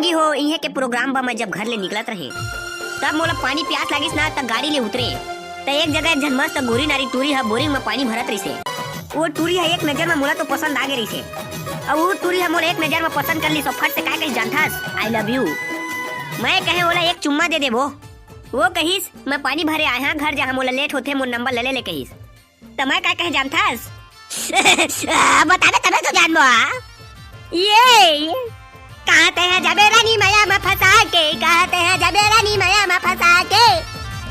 हो इहे के प्रोग्राम बा। मैं जब घर ले निकलत रहे तब मोला पानी प्यास लागिस ना, तब गाड़ी ले उतरे त एक जगह झन मस्त गोरी नारी टूरी है बोरिंग में पानी भरत रही। वो टूरी है एक नजर में मोला तो पसंद आ गई रही। अब वो टूरी है मोला एक नजर में पसंद कर ली, सब फट से क्या कही जानथास आई लव यू। मैं कहे बोला एक चुम्मा दे दे। वो कहिस मैं पानी भरे आया घर जहाँ मोला लेट होते मोर नंबर ले ले कहिस। तो मैं क्या कहे जानथास बता दे तबे तो जान बा ये कहते हैं जबे रानी माया में फंसा के, कहते हैं जबे रानी माया में फंसा के,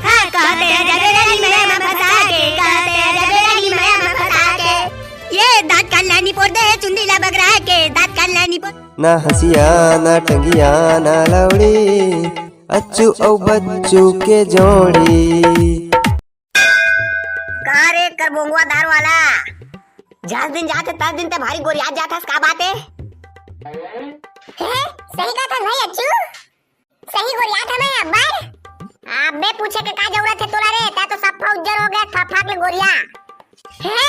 हाँ कहते हैं जबे रानी माया में फंसा के, कहते हैं जबे रानी माया में फंसा के। ये दांत कान लानी पोड़ दे चुंडीला बगरा के, दांत कान लानी पोड़ ना हसिया ना टंगिया ना लौड़ी, अच्छू औ बच्चू के जोड़ी। कहाँ रे कर बोंगवा दार वाला, जहाँ दिन जाते 10 दिन ते भारी गोरियात जाता का बात है? सही कहा था भाई अच्छू, सही गोरियात हमें अब्बर। आप बे पूछे के का जरूरत है तोला रे, ता तो सब फौजर हो गया फाक ले गोरिया है।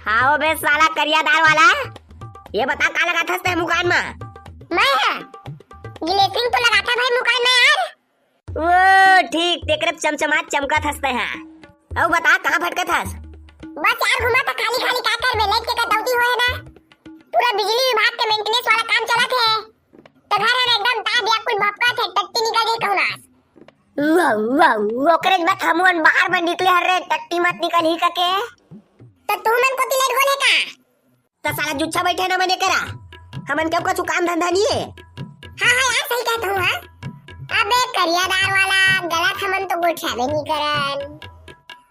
हाँ वो बे साला करियादार वाला, ये बता का लगा था तेरे मुकान में? मैं गिलेटिन तो लगा था भाई मुकान में यार। वो ठीक तेकरे चमचमात चमका थसते हैं। अब बता कहाँ भटका थस? बस यार घुमा था खाली खाली का कर बे लाइट के का दौती होए ना, पूरा बिजली विभाग के मेंटेनेंस वाला काम चला थे तो घर में एकदम ता दिया कुछ भपका थे टट्टी निकल गई कहना। वाह ओकरे बात हमन बाहर में निकले हरे टट्टी मत निकल ही के। तो तू मन को तिलेट बोले का? तो साला जुच्छा बैठे ना मैंने करा, हमन क्यों कुछ काम धंधा नहीं है। हां यार सही कहता हूं। हां अबे करियादार वाला गलत हमन तो गुछावे नहीं करन।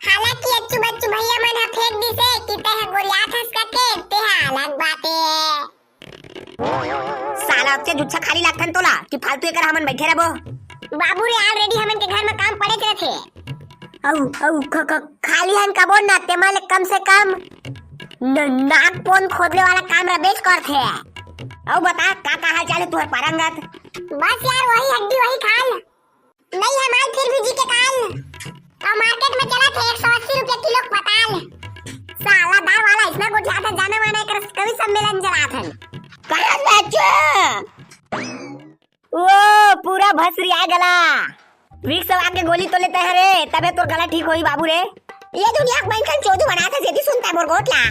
हालांकि अच्छू बच्चू भैया मन हा फेंक दिसे कि ते है गोरियात हंस करके ते है अलग बात है। साला अब से जुच्छा खाली लागथन तोला कि फालतू कर हमन बैठे रहबो। बाबू रे ऑलरेडी हमन के घर में काम पड़े करे थे। औ खाली हन का बोल ना ते माले कम से कम नाक पोन खोदले वाला काम रबेश कर थे। औ बता का हाल चाल है तुहर पारंगत? बस यार वही हड्डी वही खाल, नहीं है माल फिर भी जी के काल। और मार्केट में चला था 180 रुपए किलो पताल। साला दाल वाला इसमें कुछ ज्यादा जाने माने कर कवि सम्मेलन जरा था। कहां बच्चा वो पूरा भसरी आ गला, विक्स आके गोली तो लेते हैं रे तबे तो गला ठीक होई बाबू रे। ये दुनिया में बैठन चोदू बनाता जेदी सुनता है मोर गोटला।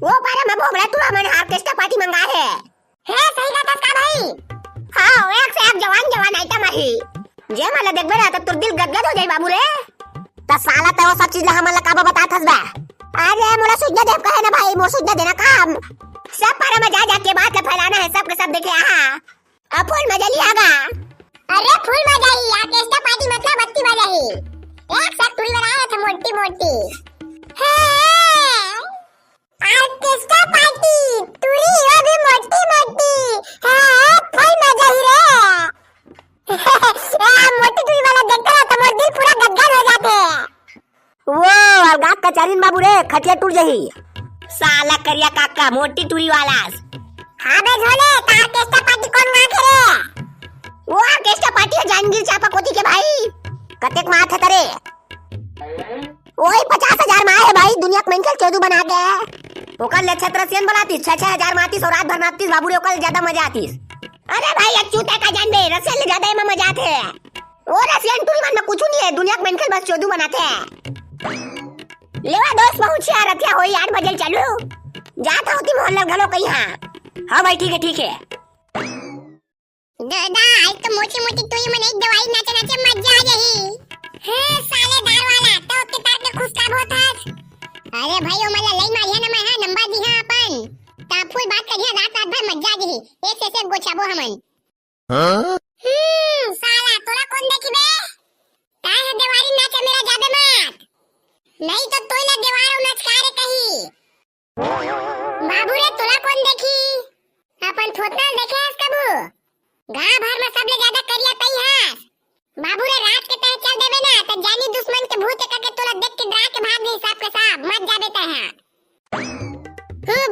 वो पारा में भोगड़ा तू मन ऑर्केस्ट्रा पार्टी मंगा है सही कहा का भाई। हां एक से एक जवान आइटम है जे मला देखबे ना तो तुर दिल गदगद हो जाई बाबू रे। ता साला तो सब चीज हमन ला का बताथस बा। अरे मोला सुझा देव कहे ना भाई, मोर सुझा देना काम सब पारा में जा के बात ला फैलाना है, सब के सब देखे आहा अब फुल मजा लियागा। अरे फुल मजा ही ऑर्केस्ट्रा पार्टी मतलब बत्ती बजा ही एक साथ पूरी बनाए थे मोटी मोटी। ऑर्केस्ट्रा पार्टी पूरी वो भी मोटी मोटी है, फुल मजा ही रे। मोटी पूरी वाला देखता तो मोर दिल पूरा गदगद हो जाते। वो अलगात का चारिन बाबू रे खटिया टूट जही। साला करिया काका मोटी टूरी वाला। हां बे झोले ता ऑर्केस्ट्रा पार्टी कौन गा करे? वो ऑर्केस्ट्रा पार्टी है जहांगीर चापा कोती के भाई। कतेक मात है तरे? ओए 50,000 माँ है भाई, दुनिया के मेंटल चोदू बना के। ओकल ले छत्रसियन बनाती 6,000 मातीस और रात भर नाचतीस बाबू रे, ओकल ज्यादा मजा आतीस। अरे भाई अच्छू ते का जान बे रसियन ले ज्यादा में मजा आते। ओ रसियन टूरी मन में कुछ नहीं है, दुनिया के मेंटल बस चोदू बनाते हैं। लेवा दोस्त पहुंचे रतिया होई 8 बजे चालू जाता होती मोहल्ला घलो कहीं। हां भाई ठीक है। दादा आज तो मोटी मोटी तुई मन एक दवाई नाचे नाचे मजा आ जाही। साले दार वाला तो के तार के खुश का बहुत है। अरे भाई ओ मला लई मारिया ना मैं नंबर दी हां अपन ता फुल बात करिया रात रात भर मजा आ जाही। एक से गोचाबो हमन। साला तोरा कौन देखी बे? ता है देवारी नाचे मेरा जादे मत, नहीं तो तोई ला देवार नचकारे कही। बाबू रे तोरा कौन देखी? अपन थोतना देखे है कबू? गांव भर में सबले ज्यादा करिया तई है। बाबू रे रात के तह चल देबे ना त जानी दुश्मन के भूत करके तोला देख के डरा के भाग गई सब के सब मत जाबे तह।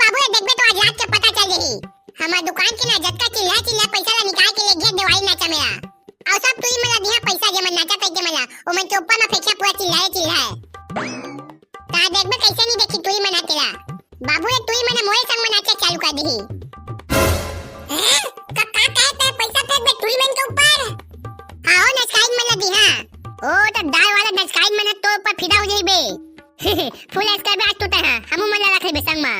बाबू रे देखबे तो आज रात के पता चल जही। हमार दुकान के ना जत्ता चिल्ला पैसा ला निकाल के ले घेर दवाई नाचा मेरा। और सब तू ही मला दिया पैसा जे मन नाचा तई मला ओ मन चोप्पा में फेंका पूरा चिल्लाए। ता देखबे कैसे नहीं देखी तू ही मना केला। बाबू रे तू ही मने मोए संग मनाचे चालू कर दी। का कहते पैसा फेंक फुल स्कार बात टूटा है हमू मन लगा खे संग में।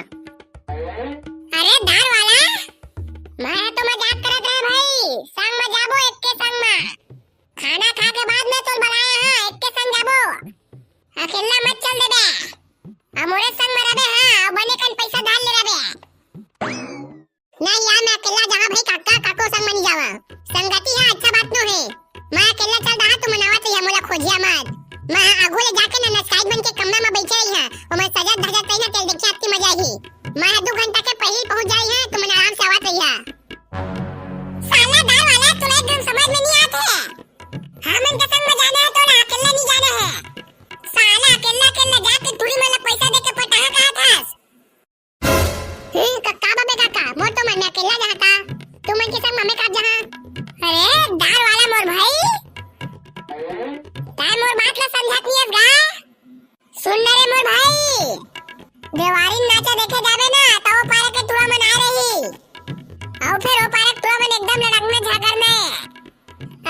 अरे दार वाला मैं तो मजाक करत रहे भाई, संग में जाबो एक के संग में, खाना खा के बाद में तो बनाया हां एक के संग जाबो, अकेला मत चल देबे, हमरे संग में रहबे हां, बने कन पैसा डाल ले रहबे नहीं यार, मैं अकेला जहां भाई काका काको संग में नहीं जावा, संगति है अच्छा बात नो है, मैं अकेला चल रहा तो मनावा चाहिए मोला खोजिया मत, मैं आगो ले जाके ना साइड बन के कमरा में बैठे रही हां और मैं सजा धजा तई ना चल देखी आपकी मजा ही, मैं 2 घंटा के पहले पहुंच जाई हां तो मैं आराम से आवत रही हां। साला दाल वाला तुम्हें एकदम समझ में नहीं आते है, हमन के संग में जाना है तो ना अकेला नहीं जाना है, साला अकेला अकेला जाके थोड़ी मला पैसा दे के पटाहा कहा थास कक्का बाबे काका मोर तो मन अकेला जहां था तुम मन के संग मम्मी का जहां। अरे दाल वाला मोर भाई ताय मोर बात ला समझत नहीं गा, सुन रे मोर भाई, देवारी नाचा देखे जाबे ना तो वो पारे के तुरा मन आ रही और फिर वो पारे तुरा मन एकदम लड़क में झागर में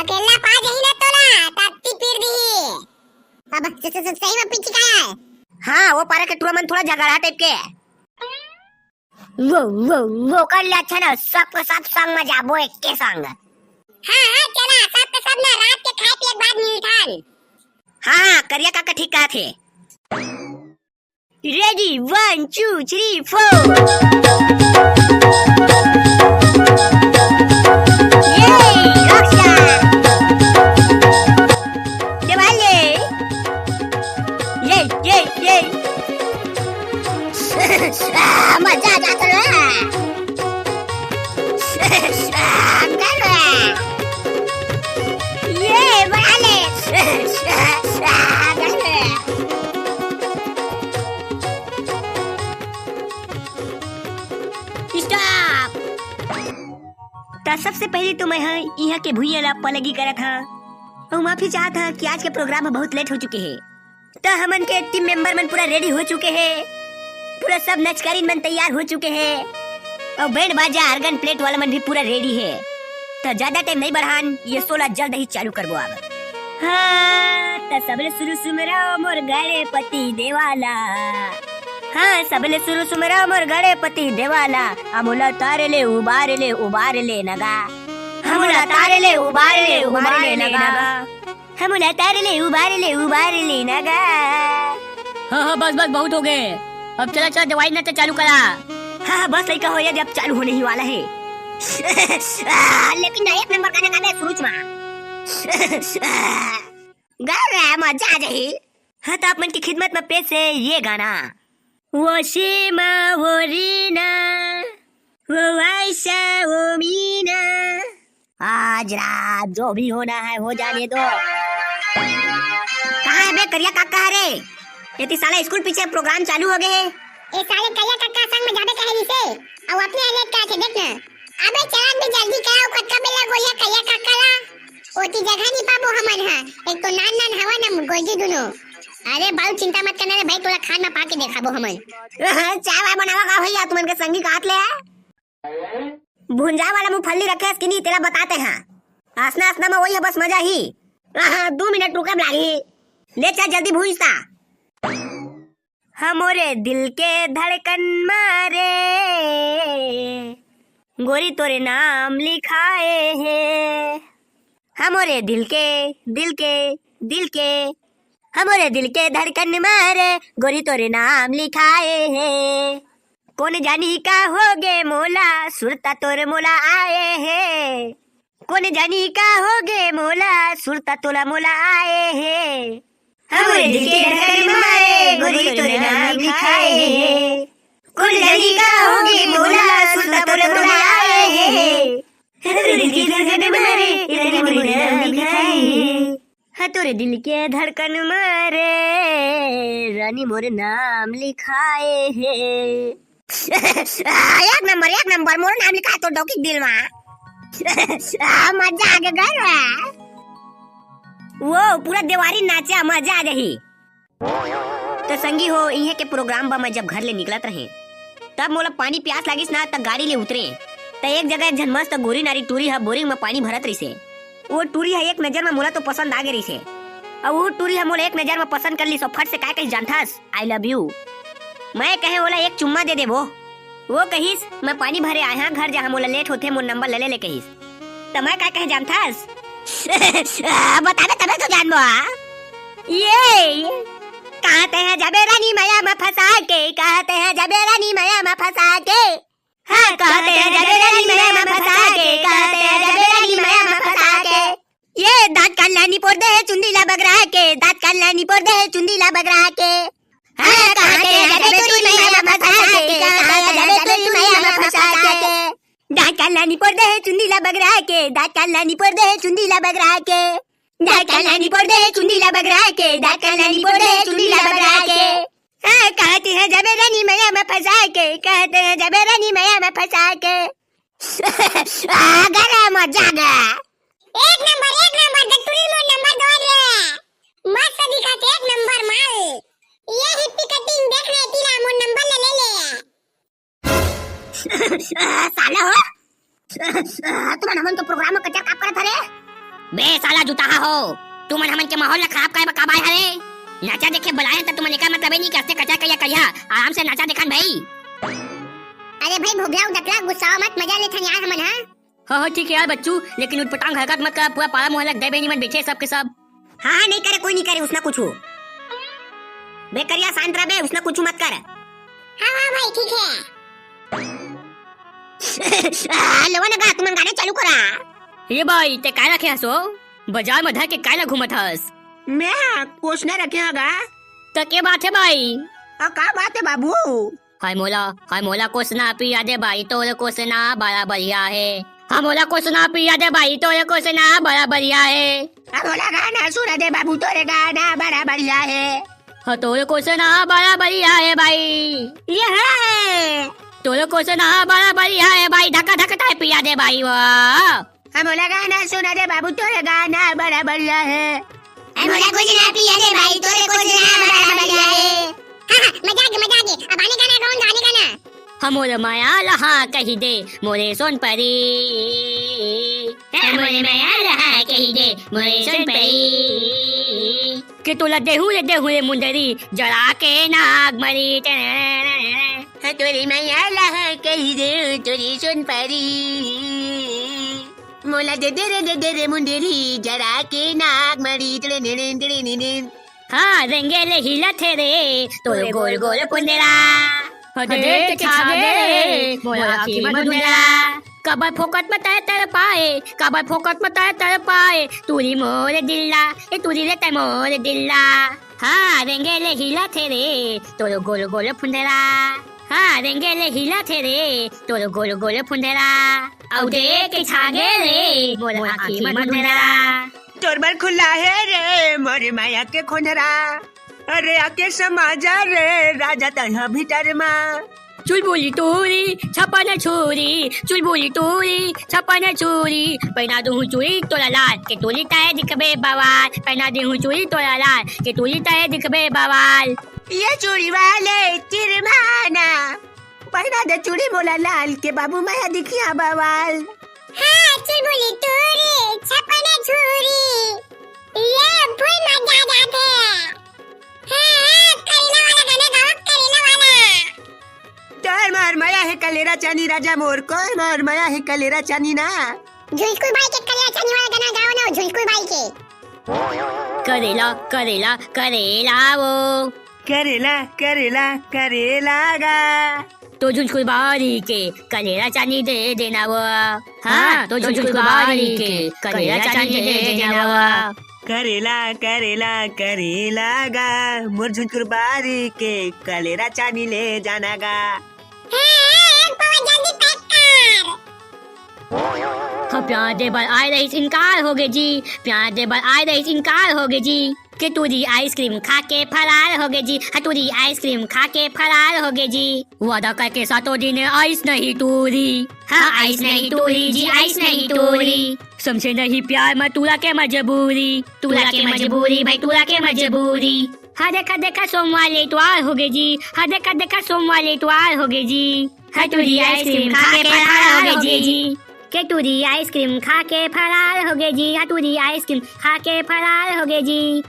अकेला पा जही ना तोला तत्ती पीर दी, अब सही में पीछे का है हाँ वो पारा के टूरा मन थोड़ा झगड़ा टाइप के वो कर ले अच्छा ना, सब संग में जाबो एक के संग। हाँ चला सब ना रात के खाए पिए के बाद मिलथन। हाँ करिया काका ठीक कहा थे। रेडी 1 2 3 4 ये रक्षा देवाले ये मजा जाता है ये बना ले स्टॉप। तो सबसे पहले तो मैं यहाँ के भूया ला पलगी करा था और माफी चाहता था कि आज के प्रोग्राम में बहुत लेट हो चुके हैं। तो हमन के टीम मेंबर मन पूरा रेडी हो चुके हैं, पूरा सब नचकारीन मन तैयार हो चुके हैं और बैंड बाजा आर्गन प्लेट वाला मन भी पूरा रेडी है। तो ज्यादा टाइम नहीं बढ़ान, ये 16 जल्द ही चालू करबो अब। हाँ तो सबले शुरू सुमराओ मोर गणपति देवाला, हाँ सबले शुरू सुमराओ मोर गणपति देवाला, अमुला तारे ले उबार ले नगा, हमुला तारे ले उबार ले नगा, हमुला तारे ले उबार ले नगा। हाँ बस बहुत हो गए, अब चला दवाई ना चालू करा। हाँ बस लड़का हो या जब चालू होने ही वाला है लेकिन एक नंबर गाना गाना शुरू गा रहा है, मजा आ जाए। हाँ तो आप मन की खिदमत में पेश है ये गाना, वो शीमा वो रीना वो आयशा वो मीना, आज रात जो भी होना है हो जाने दो। कहाँ है बे करिया काका रे, ये साला स्कूल पीछे प्रोग्राम चालू हो गए हैं। ए साले करिया काका संग में जाबे कहे से और अपने हालत का थे देखना, अबे चला भी जल्दी कराओ कटका बेला गोया करिया काका ला ओती जगह नहीं पाबो हमन हां, एक तो नान हवा ना गोजी दुनो। अरे बाल चिंता मत करना रे भाई, तोला खाना पा के देखाबो हमन। चाय बनावा का भैया तुमन के संगी काट ले भुंजा वाला मूंगफली रखे कि नहीं तेरा बताते हैं, आसना में वही है बस मजा ही। 2 मिनट रुकब लागी, ले चल जल्दी भूंजता। हमरे दिल के धड़कन मारे गोरी तोरे नाम लिखाए है, हमरे दिल के हमरे दिल के धड़कन मारे गोरी तोरे नाम लिखाए है, कौन जानी का होगे मोला सुरता तोरे मोला आए है, कौन जानी का होगे मोला सुरता तोला मोला आए है, हमरे दिल के धड़कन मारे गोरी तोरे नाम लिखाए है, कौन जानी का होगे मोला सुरता तोला मोला आए है, हमरे दिल के धड़कन मारे गोरी तोरे नाम लिखाए है, हाँ तोरे दिल के धड़कन मारे रानी मोरे नाम लिखाए है। एक नंबर मोर नाम लिखा तो डोकी दिल में मजा आ गया। वो पूरा देवारी नाचा मजा आ रही। तो संगी हो इहे के प्रोग्राम बा मैं जब घर ले निकलत रहे तब मोला पानी प्यास लागिस ना तब गाड़ी ले उतरे त एक जगह झन मस्त गोरी नारी टूरी हा बोरिंग में पानी भरत रही से। वो टूरी है एक नजर में मोला तो पसंद आ गई से। और वो टूरी हम एक नजर में पसंद कर ली सो फट से काय कही जानथास आई लव यू। मैं कहे बोला एक चुम्मा दे दे वो कहिस मैं पानी भरे आया घर जहाँ मोला लेट होते मोर नंबर ले कहिस तो मैं काय कहे जानथास बतावे तबे तो जानबो ये कहते हैं जबे रानी मैया में फंसा के कहते हैं जबे रानी मैया में फंसा के हाँ कहते हैं जबे रानी मैया में फंसा के कहते हैं जबे रानी मैया में फंसा के ये दांत कान लानी पोर दे चुंदीला बगरा के दांत कान लानी पोर दे चुंदीला बगरा के हाँ कहते हैं जबे तोरी मैया में फंसा के कहते हैं जबे तोरी मैया में फंसा के दांत कान लानी पोर दे चुंदीला बगरा के दांत कान लानी पोर दे चुंदीला बगरा के दांत कान लानी पोर दे चुंदीला बगरा के दांत कान लानी पोर दे चुंदीला बगरा के हाँ कहते हैं जबे रानी मैया में फंसा के कहते हैं जबे रानी मैया में फंसा के गरम जागा एक नंबर दत्तुरी मोर नंबर दो ले मस्त दिखत एक नंबर माल ये हिप्पी कटिंग देखने तीला मोर नंबर ले साला हो तुम हमन के प्रोग्राम में कचर काप करत हरे बे साला जुताहा हो तुम हमन के माहौल खराब करे का बाय हरे नाचा देखे बुलाए तो तुम का मतलब नहीं करते कचर कया करिया आराम से नाचा देखन भाई। अरे भाई भोगला डकला गुस्सा मत मजा ले थन यार हमन हाँ ठीक है यार बच्चू, लेकिन उठपटांग हरकत मत कर, पूरा पारा मोहल्ला दे बेनी मत बैठे सब के सब। हाँ नहीं करे कोई नहीं करे उसना कुछ बेकरिया शांत रहे उसना कुछ मत कर। हाँ भाई ठीक है लोगों ने कहा तुम गाने चालू करा। ये भाई ते काय रखे हसो बाजार में धर के काय घूमत हस? मैं कुछ नहीं रखे होगा तो के बात है भाई? का बात है बाबू? हाय मोला को सुना पिया दे भाई तो को सुना बड़ा बढ़िया है। हाँ मोला को सुना पिया दे भाई तो को सुना बड़ा बढ़िया है। मोला गाना सुना दे बाबू तोरे गाना बड़ा बढ़िया है। हाँ तो को सुना बड़ा बढ़िया है भाई। ये है तो को सुना बड़ा बढ़िया है भाई, धक्का धक्का पिया दे भाई वो। मोला गाना सुना दे बाबू तोरे गाना बड़ा बढ़िया है। मोला को सुना पिया दे भाई तोरे को सुना बड़ा बढ़िया है। हाँ मजा आ अब आने गाना कौन गाने गाना? हमोर माया लहा कही दे मोरे सोन परी, मोरे माया लहा कही दे मोरे सोन परी कि तुला देहू रे मुंदरी जला के नाग मरी। तोरी माया लहा कही दे तोरी सोन परी, मोला दे रे मुंदरी जला के नाग मरी। हाँ रंगेले हिला थे रे तोरे गोल गोल पुंदेरा, हदे छागे मोला आखी मधुरा। कबर फोकट में तर पाए, कबर फोकट में तर पाए, तूरी मोरे दिल्ला ए तूरी रे मोरे दिल्ला। हाँ रंगेले हिला थे रे तोरे गोल गोल पुंदेरा, हाँ रंगेले हिला थे रे तोरे गोल गोल पुंदेरा। औ देख छागे रे मोला आखी मधुरा। तोर बर खुला है रे मोरे माया के खोनरा, अरे आके समाजा रे राजा तन्हा भीतर माँ। चुलबुली तोरी छपन छोरी, चुलबुली तोरी छपन छोरी, पहना दूँ चूड़ी तोला लाल के तोली ताए दिखबे बवाल, पहना दूँ चूड़ी तोला लाल के तोली ताए दिखबे बवाल। ये चूड़ी वाले तिरमाना पहना दे चूड़ी मोला लाल के बाबू माया दिखिया बवाल। हाँ चुलबुली तोरी छपन छोरी ये फुल मजा जाते। हाँ करेला वाला गाना गाओ करेला वाला। तोर मार माया है कलेरा चानी राजा मोर को मार माया है कलेरा चानी ना। झुलकुल भाई के कलेरा चानी वाला गाना गाओ ना झुलकुल भाई के। करेला करेला करेला वो करेला करेला करेला गा तो झुलकुल बारी के कलेरा चानी दे देना वो। हाँ तो झुलकुल बारी के कलेरा चानी दे देना वो। करेला करेला करेला गा मोर झुनकुर बारी के कलेरा चानी ले जाना गा। हाँ पावा जल्दी पैक कर। हाँ प्यार दे बर आए रही इनकार हो गए जी, प्यार दे बर आए रही इनकार हो गए जी, कि तूरी आइसक्रीम खा के फरार हो गए जी। हाँ तूरी आइसक्रीम खा के फरार हो गए जी। वादा करके सातों दिन आइस नहीं टूरी, हाँ आइस नहीं टूरी जी आइस नहीं टूरी। समझे नहीं प्यार में तुला के मजबूरी, तुला के मजबूरी भाई तुला के मजबूरी। हाँ देखा देखा सोमवार इतवार हो गए जी, हाँ देखा देखा सोमवार इतवार हो गए जी। हाँ तूरी आइसक्रीम खा के फरार हो गए जी। के टूरी आइसक्रीम खा के फरार हो गए जी, हाँ टूरी आइसक्रीम खा के फरार हो गए जी।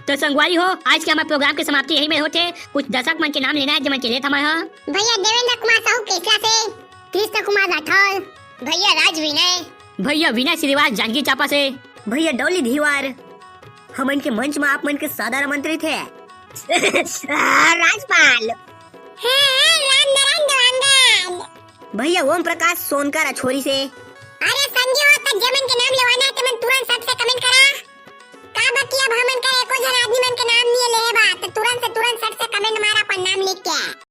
तो संगवारी हो, आज के हमारे प्रोग्राम की समाप्ति यही में होते। कुछ दर्शक मन के नाम लेना है जो मैं चले था। भैया देवेंद्र कुमार साहू केसला से, कृष्ण कुमार राठौर, भैया राज विनय, भैया विनय श्रीवास जांगी चापा से, भैया डोली धीवार। हमन के मंच में आप मन के सादर आमंत्रित है। राजपाल, राम नारायण देवांगन, भैया ओम प्रकाश सोनकर अछोरी से। अरे संजय हो तक जमन के नाम लेवाना है तो मन तुरंत सबसे कमेंट करा। का बाकी अब हमन का एको जन आदमी मन के नाम नहीं ले बा तो तुरंत से तुरंत सबसे कमेंट मारा अपन नाम लिख के।